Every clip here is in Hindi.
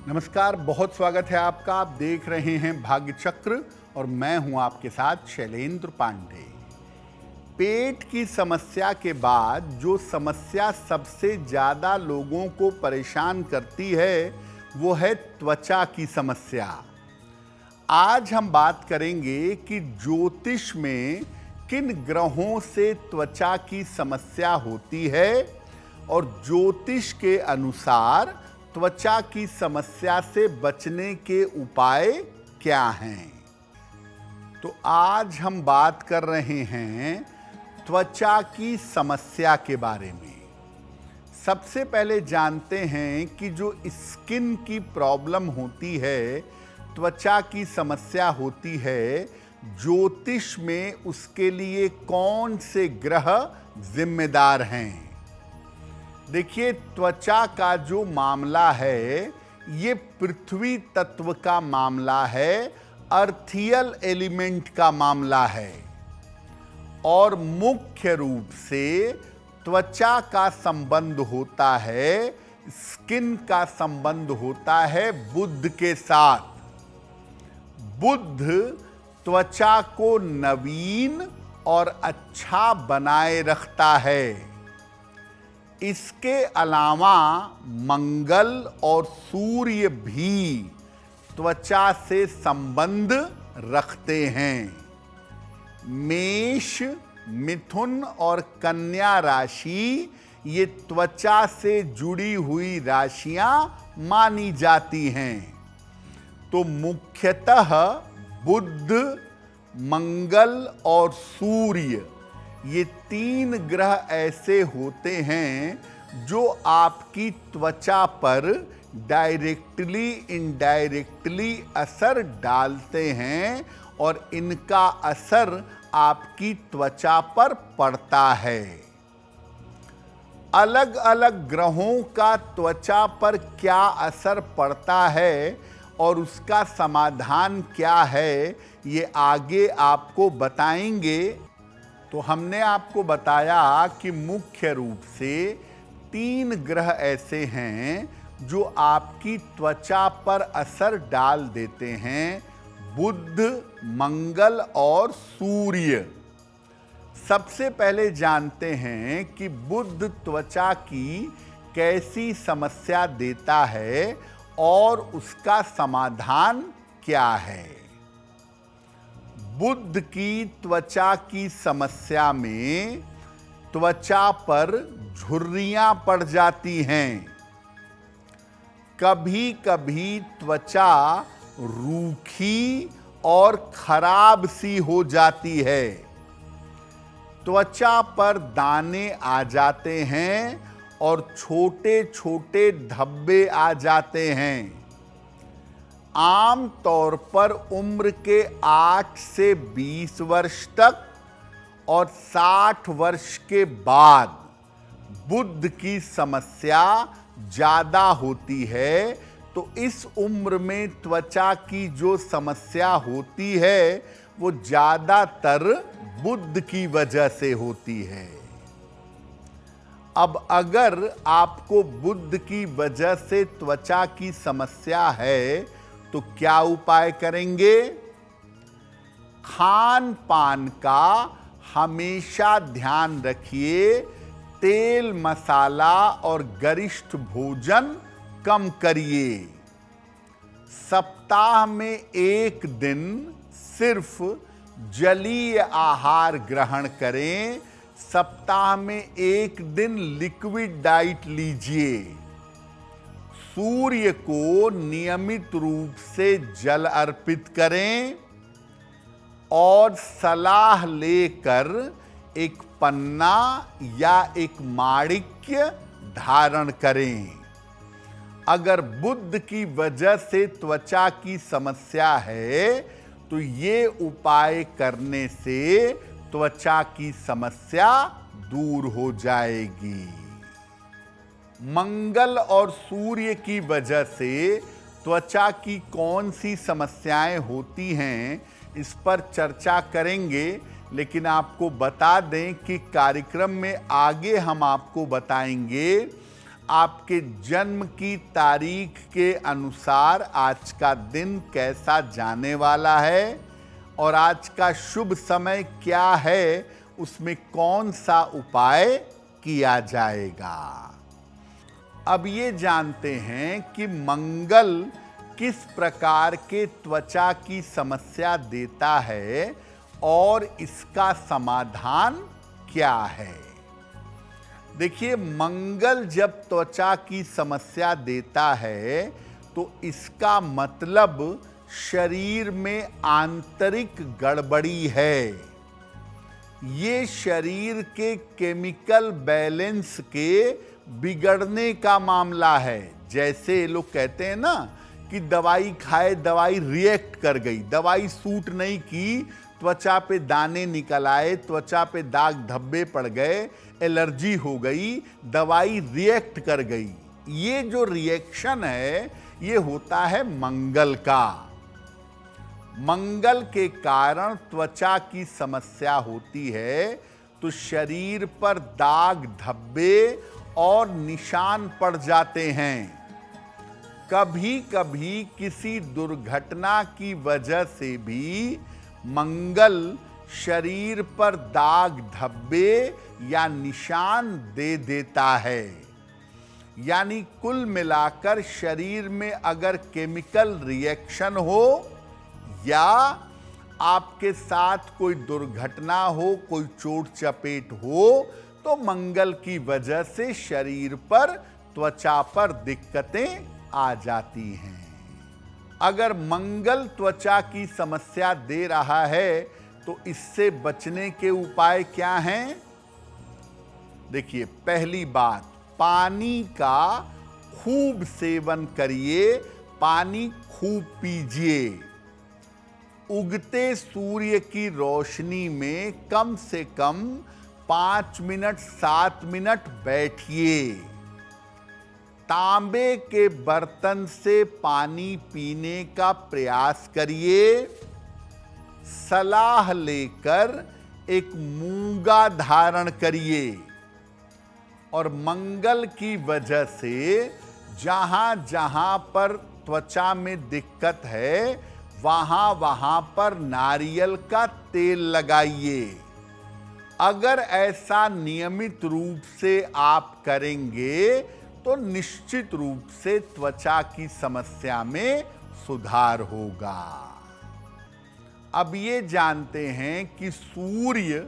नमस्कार, बहुत स्वागत है आपका। आप देख रहे हैं भाग्य चक्र और मैं हूं आपके साथ शैलेंद्र पांडे। पेट की समस्या के बाद जो समस्या सबसे ज़्यादा लोगों को परेशान करती है वो है त्वचा की समस्या। आज हम बात करेंगे कि ज्योतिष में किन ग्रहों से त्वचा की समस्या होती है और ज्योतिष के अनुसार त्वचा की समस्या से बचने के उपाय क्या हैं। तो आज हम बात कर रहे हैं त्वचा की समस्या के बारे में। सबसे पहले जानते हैं कि जो स्किन की प्रॉब्लम होती है, त्वचा की समस्या होती है, ज्योतिष में उसके लिए कौन से ग्रह जिम्मेदार हैं। देखिए, त्वचा का जो मामला है ये पृथ्वी तत्व का मामला है, अर्थियल एलिमेंट का मामला है और मुख्य रूप से त्वचा का संबंध होता है, स्किन का संबंध होता है बुध के साथ। बुध त्वचा को नवीन और अच्छा बनाए रखता है। इसके अलावा मंगल और सूर्य भी त्वचा से संबंध रखते हैं। मेष, मिथुन और कन्या राशि ये त्वचा से जुड़ी हुई राशियां मानी जाती हैं। तो मुख्यतः बुध, मंगल और सूर्य ये तीन ग्रह ऐसे होते हैं जो आपकी त्वचा पर डायरेक्टली इनडायरेक्टली असर डालते हैं और इनका असर आपकी त्वचा पर पड़ता है। अलग अलग ग्रहों का त्वचा पर क्या असर पड़ता है और उसका समाधान क्या है ये आगे आपको बताएंगे। तो हमने आपको बताया कि मुख्य रूप से तीन ग्रह ऐसे हैं जो आपकी त्वचा पर असर डाल देते हैं, बुध, मंगल और सूर्य। सबसे पहले जानते हैं कि बुध त्वचा की कैसी समस्या देता है और उसका समाधान क्या है। बुध की त्वचा की समस्या में त्वचा पर झुर्रियां पड़ जाती हैं। कभी कभी त्वचा रूखी और खराब सी हो जाती है। त्वचा पर दाने आ जाते हैं और छोटे छोटे धब्बे आ जाते हैं। आम तौर पर उम्र के 8 से 20 वर्ष तक और 60 वर्ष के बाद बुध की समस्या ज़्यादा होती है। तो इस उम्र में त्वचा की जो समस्या होती है वो ज़्यादातर बुध की वजह से होती है। अब अगर आपको बुध की वजह से त्वचा की समस्या है तो क्या उपाय करेंगे। खान पान का हमेशा ध्यान रखिए। तेल, मसाला और गरिष्ठ भोजन कम करिए। सप्ताह में एक दिन सिर्फ जलीय आहार ग्रहण करें। सप्ताह में एक दिन लिक्विड डाइट लीजिए। सूर्य को नियमित रूप से जल अर्पित करें और सलाह लेकर एक पन्ना या एक माणिक्य धारण करें। अगर बुध की वजह से त्वचा की समस्या है तो ये उपाय करने से त्वचा की समस्या दूर हो जाएगी। मंगल और सूर्य की वजह से त्वचा की कौन सी समस्याएं होती हैं इस पर चर्चा करेंगे, लेकिन आपको बता दें कि कार्यक्रम में आगे हम आपको बताएंगे आपके जन्म की तारीख के अनुसार आज का दिन कैसा जाने वाला है और आज का शुभ समय क्या है, उसमें कौन सा उपाय किया जाएगा। अब ये जानते हैं कि मंगल किस प्रकार के त्वचा की समस्या देता है और इसका समाधान क्या है। देखिए, मंगल जब त्वचा की समस्या देता है तो इसका मतलब शरीर में आंतरिक गड़बड़ी है। ये शरीर के केमिकल बैलेंस के बिगड़ने का मामला है। जैसे लोग कहते हैं ना कि दवाई खाए, दवाई रिएक्ट कर गई, दवाई सूट नहीं की, त्वचा पे दाने निकल आए, त्वचा पे दाग धब्बे पड़ गए, एलर्जी हो गई, दवाई रिएक्ट कर गई। ये जो रिएक्शन है ये होता है मंगल का। मंगल के कारण त्वचा की समस्या होती है तो शरीर पर दाग धब्बे और निशान पड़ जाते हैं। कभी कभी किसी दुर्घटना की वजह से भी मंगल शरीर पर दाग धब्बे या निशान दे देता है। यानी कुल मिलाकर शरीर में अगर केमिकल रिएक्शन हो या आपके साथ कोई दुर्घटना हो, कोई चोट चपेट हो, तो मंगल की वजह से शरीर पर, त्वचा पर दिक्कतें आ जाती हैं। अगर मंगल त्वचा की समस्या दे रहा है तो इससे बचने के उपाय क्या हैं? देखिए, पहली बात, पानी का खूब सेवन करिए, पानी खूब पीजिए। उगते सूर्य की रोशनी में कम से कम 5 मिनट 7 मिनट बैठिए। तांबे के बर्तन से पानी पीने का प्रयास करिए। सलाह लेकर एक मूंगा धारण करिए और मंगल की वजह से जहां जहां पर त्वचा में दिक्कत है वहां वहां पर नारियल का तेल लगाइए। अगर ऐसा नियमित रूप से आप करेंगे तो निश्चित रूप से त्वचा की समस्या में सुधार होगा। अब ये जानते हैं कि सूर्य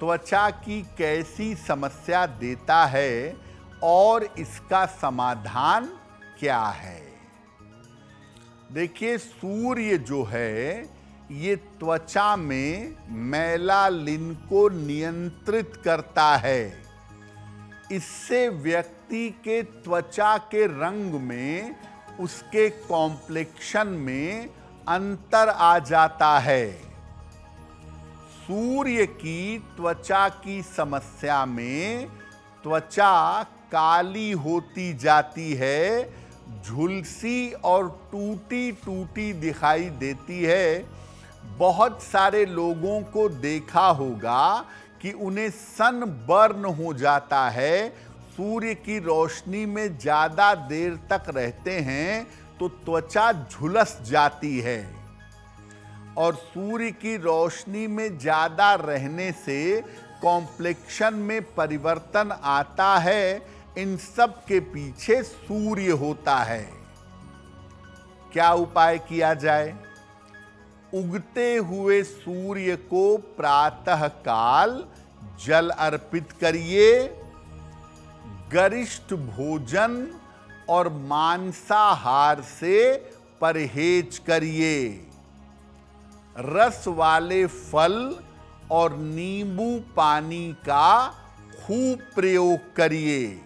त्वचा की कैसी समस्या देता है और इसका समाधान क्या है। देखिए, सूर्य जो है ये त्वचा में मेलानिन को नियंत्रित करता है। इससे व्यक्ति के त्वचा के रंग में, उसके कॉम्प्लेक्शन में अंतर आ जाता है। सूर्य की त्वचा की समस्या में त्वचा काली होती जाती है, झुलसी और टूटी टूटी दिखाई देती है। बहुत सारे लोगों को देखा होगा कि उन्हें सनबर्न हो जाता है। सूर्य की रोशनी में ज़्यादा देर तक रहते हैं तो त्वचा झुलस जाती है और सूर्य की रोशनी में ज़्यादा रहने से कॉम्प्लेक्शन में परिवर्तन आता है। इन सब के पीछे सूर्य होता है। क्या उपाय किया जाए? उगते हुए सूर्य को प्रातः काल जल अर्पित करिए। गरिष्ठ भोजन और मांसाहार से परहेज करिए। रस वाले फल और नींबू पानी का खूब प्रयोग करिए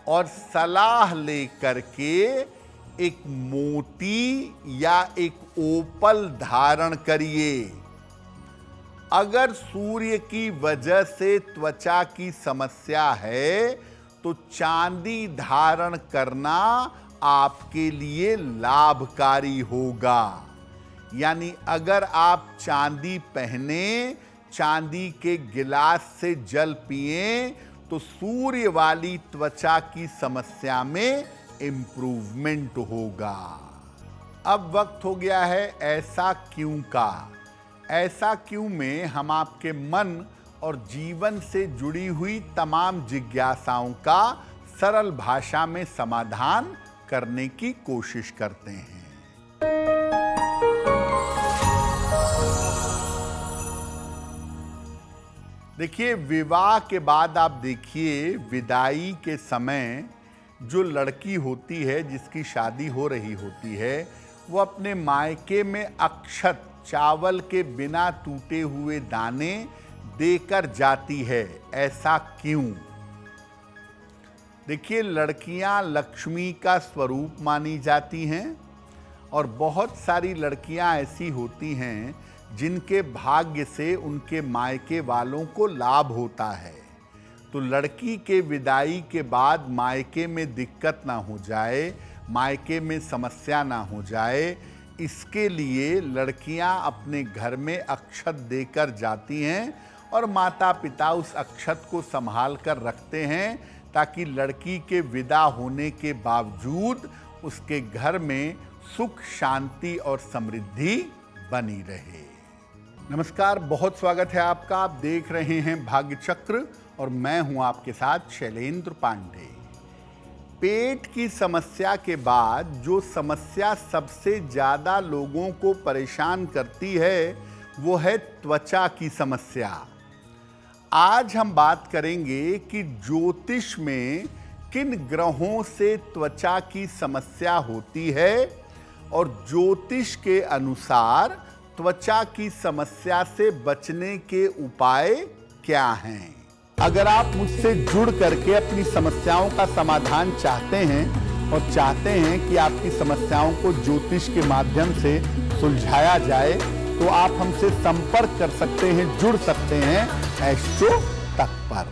और सलाह लेकर के एक मोती या एक ओपल धारण करिए। अगर सूर्य की वजह से त्वचा की समस्या है तो चांदी धारण करना आपके लिए लाभकारी होगा। यानी अगर आप चांदी पहने, चांदी के गिलास से जल पिएं तो सूर्य वाली त्वचा की समस्या में इंप्रूवमेंट होगा। अब वक्त हो गया है ऐसा क्यों का। ऐसा क्यों में हम आपके मन और जीवन से जुड़ी हुई तमाम जिज्ञासाओं का सरल भाषा में समाधान करने की कोशिश करते हैं। देखिए, विवाह के बाद आप देखिए विदाई के समय जो लड़की होती है जिसकी शादी हो रही होती है, वो अपने मायके में अक्षत चावल के बिना टूटे हुए दाने देकर जाती है। ऐसा क्यों? देखिए, लड़कियां लक्ष्मी का स्वरूप मानी जाती हैं और बहुत सारी लड़कियां ऐसी होती हैं जिनके भाग्य से उनके मायके वालों को लाभ होता है। तो लड़की के विदाई के बाद मायके में दिक्कत ना हो जाए, मायके में समस्या ना हो जाए, इसके लिए लड़कियां अपने घर में अक्षत देकर जाती हैं और माता पिता उस अक्षत को संभाल कर रखते हैं ताकि लड़की के विदा होने के बावजूद उसके घर में सुख, शांति और समृद्धि बनी रहे। नमस्कार, बहुत स्वागत है आपका। आप देख रहे हैं भाग्य चक्र और मैं हूं आपके साथ शैलेंद्र पांडे। पेट की समस्या के बाद जो समस्या सबसे ज़्यादा लोगों को परेशान करती है वो है त्वचा की समस्या। आज हम बात करेंगे कि ज्योतिष में किन ग्रहों से त्वचा की समस्या होती है और ज्योतिष के अनुसार त्वचा की समस्या से बचने के उपाय क्या हैं। अगर आप मुझसे जुड़ करके अपनी समस्याओं का समाधान चाहते हैं और चाहते हैं कि आपकी समस्याओं को ज्योतिष के माध्यम से सुलझाया जाए, तो आप हमसे संपर्क कर सकते हैं, जुड़ सकते हैं एस्ट्रो तक पर।